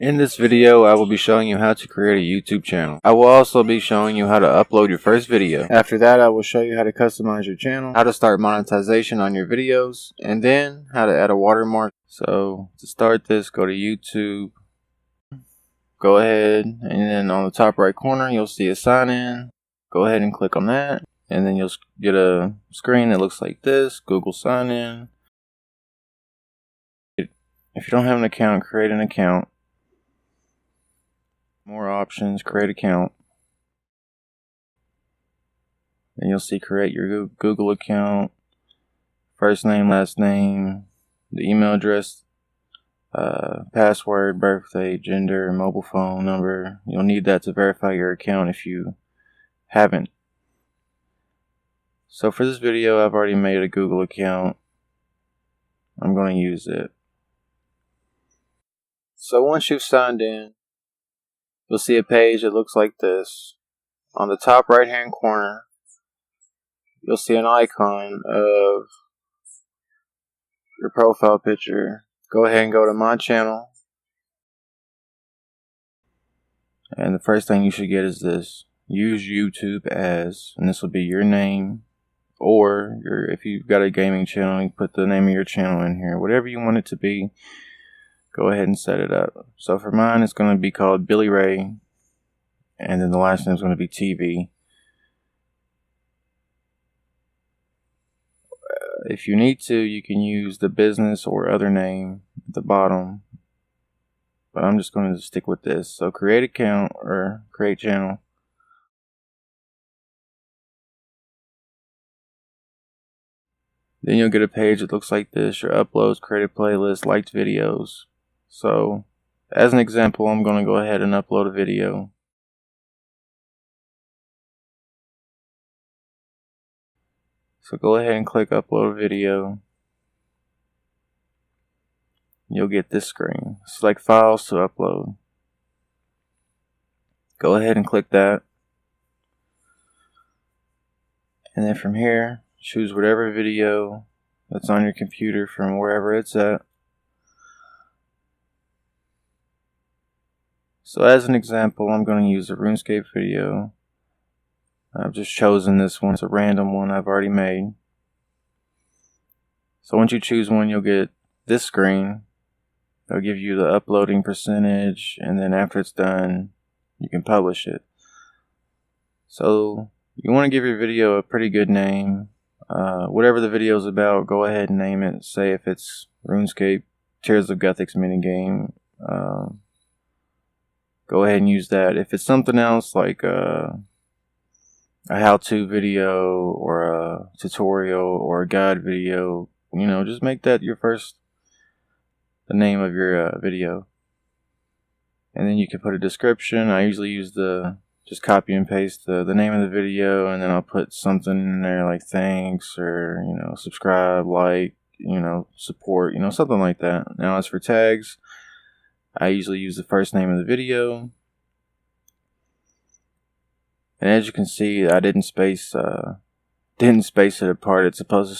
In this video, I will be showing you how to create a YouTube channel. I will also be showing you how to upload your first video. After that, I will show you how to customize your channel, how to start monetization on your videos, and then how to add a watermark. So to start this, go to YouTube, go ahead, and then on the top right corner, you'll see a sign in. Go ahead and click on that, and then you'll get a screen that looks like this, Google sign in. If you don't have an account, create an account. More options, create account. Then you'll see create your Google account, first name, last name, the email address, password, birthday, gender, mobile phone number. You'll need that to verify your account if you haven't. So for this video, I've already made a Google account. I'm going to use it. So once you've signed in, you'll see a page that looks like this. On the top right hand corner, you'll see an icon of your profile picture. Go ahead and go to my channel. And the first thing you should get is this. Use YouTube as, and this will be your name. Or if you've got a gaming channel, you put the name of your channel in here. Whatever you want it to be, go ahead and set it up. So for mine, it's going to be called Billy Ray. And then the last name is going to be TV. If you need to, you can use the business or other name at the bottom. But I'm just going to stick with this. So create account or create channel. Then you'll get a page that looks like this. Your uploads, created playlist, liked videos. So as an example, I'm going to go ahead and upload a video. So go ahead and click upload video. You'll get this screen. Select files to upload. Go ahead and click that. And then from here, choose whatever video that's on your computer from wherever it's at. So as an example, I'm going to use a RuneScape video. I've just chosen this one. It's a random one I've already made. So once you choose one, you'll get this screen. It'll give you the uploading percentage, and then after it's done, you can publish it. So you want to give your video a pretty good name. Whatever the video is about, go ahead and name it. Say if it's RuneScape Tears of Guthix minigame, go ahead and use that. If it's something else like a how-to video or a tutorial or a guide video, just make that the name of your video. And then you can put a description. I usually use just copy and paste the name of the video, and then I'll put something in there like thanks or, subscribe, like, support, something like that. Now as for tags, I usually use the first name of the video. And as you can see, I didn't space it apart. It's supposed to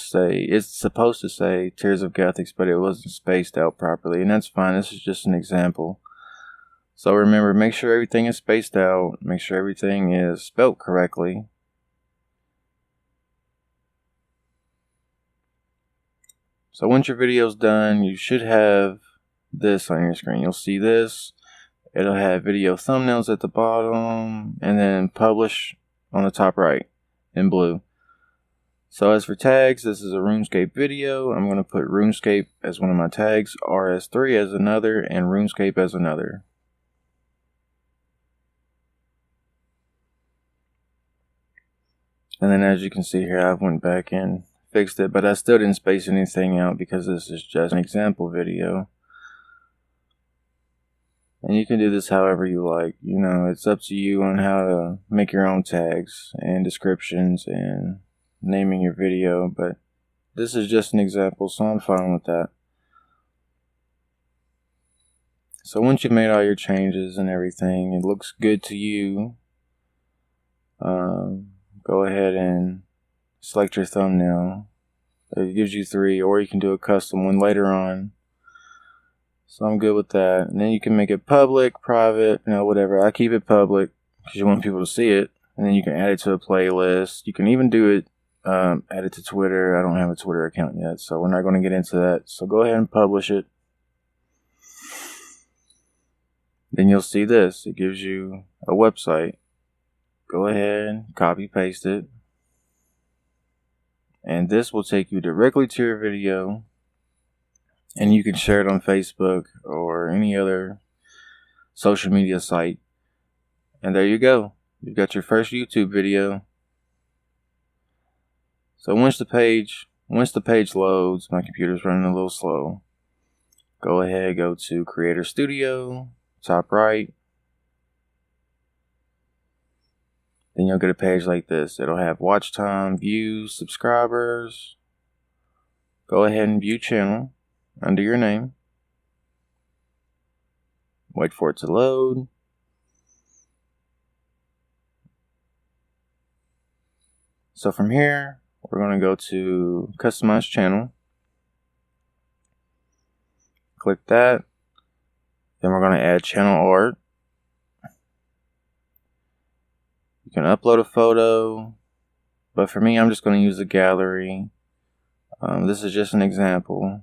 say Tears of Guthix, but it wasn't spaced out properly, and that's fine. This is just an example. So remember, make sure everything is spaced out. Make sure everything is spelt correctly. So once your video's done, you should have this on your screen. You'll see this. It'll have video thumbnails at the bottom, and then publish on the top right in blue. So as for tags, this is a RuneScape video. I'm going to put RuneScape as one of my tags, RS3 as another, and RuneScape as another. And then as you can see here, I went back and fixed it, but I still didn't space anything out because this is just an example video. And you can do this however you like. It's up to you on how to make your own tags and descriptions and naming your video. But this is just an example, so I'm fine with that. So once you've made all your changes and everything, it looks good to you. Go ahead and select your thumbnail. It gives you 3, or you can do a custom one later on. So I'm good with that. And then you can make it public, private, whatever. I keep it public because you want people to see it. And then you can add it to a playlist. You can even do it, add it to Twitter. I don't have a Twitter account yet, so we're not going to get into that. So go ahead and publish it. Then you'll see this. It gives you a website. Go ahead, copy, paste it. And this will take you directly to your video. And you can share it on Facebook or any other social media site. And there you go. You've got your first YouTube video. So once the page loads, my computer's running a little slow. Go ahead, go to Creator Studio, top right. Then you'll get a page like this. It'll have watch time, views, subscribers. Go ahead and view channel under your name. Wait for it to load. So from here, we're going to go to Customize Channel. Click that. Then we're going to add channel art. You can upload a photo, but for me, I'm just going to use a gallery. This is just an example.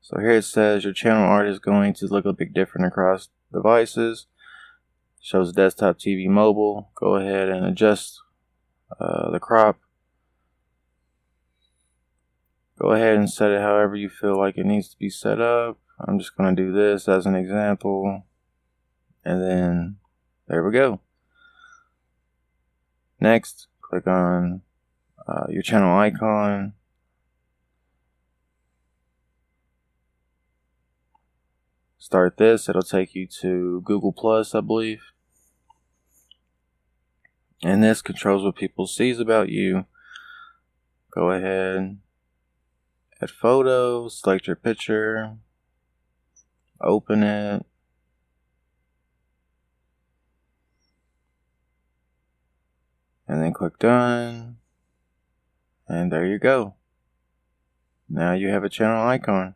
So here it says your channel art is going to look a bit different across devices. Shows desktop, TV, mobile. Go ahead and adjust the crop. Go ahead and set it however you feel like it needs to be set up. I'm just going to do this as an example. And then there we go. Next, click on your channel icon. Start this. It'll take you to Google Plus, I believe. And this controls what people sees about you. Go ahead, add photos, select your picture, open it. And then click done. And there you go. Now you have a channel icon.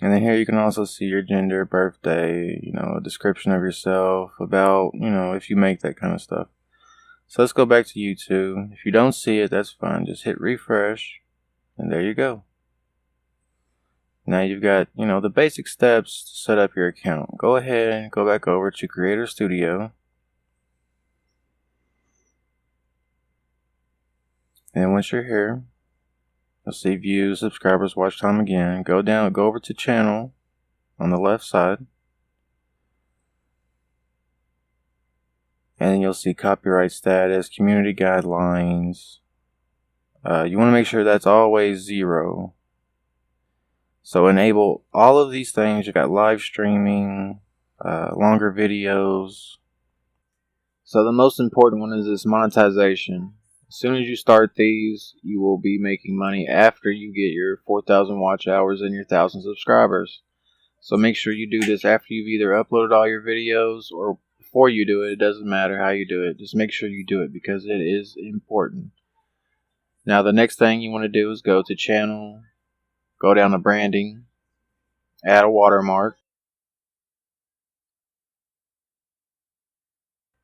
And then here you can also see your gender, birthday, a description of yourself, about, if you make that kind of stuff. So let's go back to YouTube. If you don't see it, that's fine. Just hit refresh. And there you go. Now you've got, the basic steps to set up your account. Go ahead and go back over to Creator Studio. And once you're here, you'll see views, subscribers, watch time again. Go over to channel on the left side. And then you'll see copyright status, community guidelines. You want to make sure that's always 0. So enable all of these things. You've got live streaming, longer videos. So the most important one is this monetization. As soon as you start these, you will be making money after you get your 4,000 watch hours and your 1,000 subscribers. So make sure you do this after you've either uploaded all your videos or before you do it. It doesn't matter how you do it. Just make sure you do it because it is important. Now the next thing you want to do is go to channel, go down to branding, add a watermark.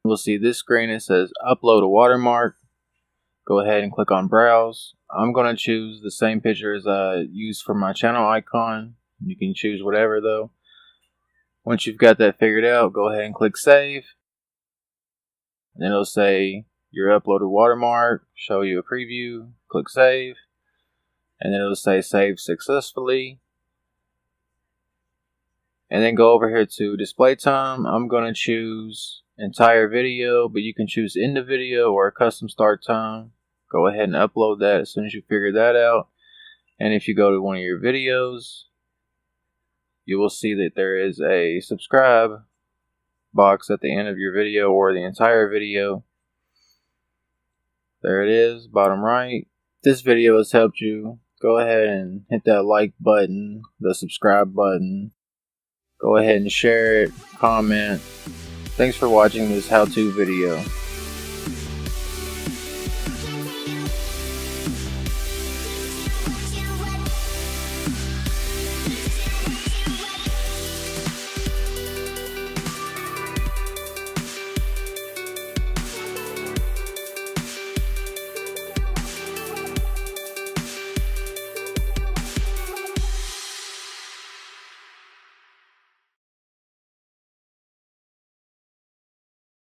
We'll see this screen. It says upload a watermark. Go ahead and click on browse. I'm going to choose the same picture as I used for my channel icon. You can choose whatever though. Once you've got that figured out, go ahead and click save. And then it'll say your uploaded watermark, show you a preview, click save. And then it'll say save successfully. And then go over here to display time. I'm going to choose entire video, but you can choose end of video or a custom start time. Go ahead and upload that as soon as you figure that out. And if you go to one of your videos, you will see that there is a subscribe box at the end of your video or the entire video. There it is, bottom right. If this video has helped you, go ahead and hit that like button, the subscribe button. Go ahead and share it, comment. Thanks for watching this how-to video.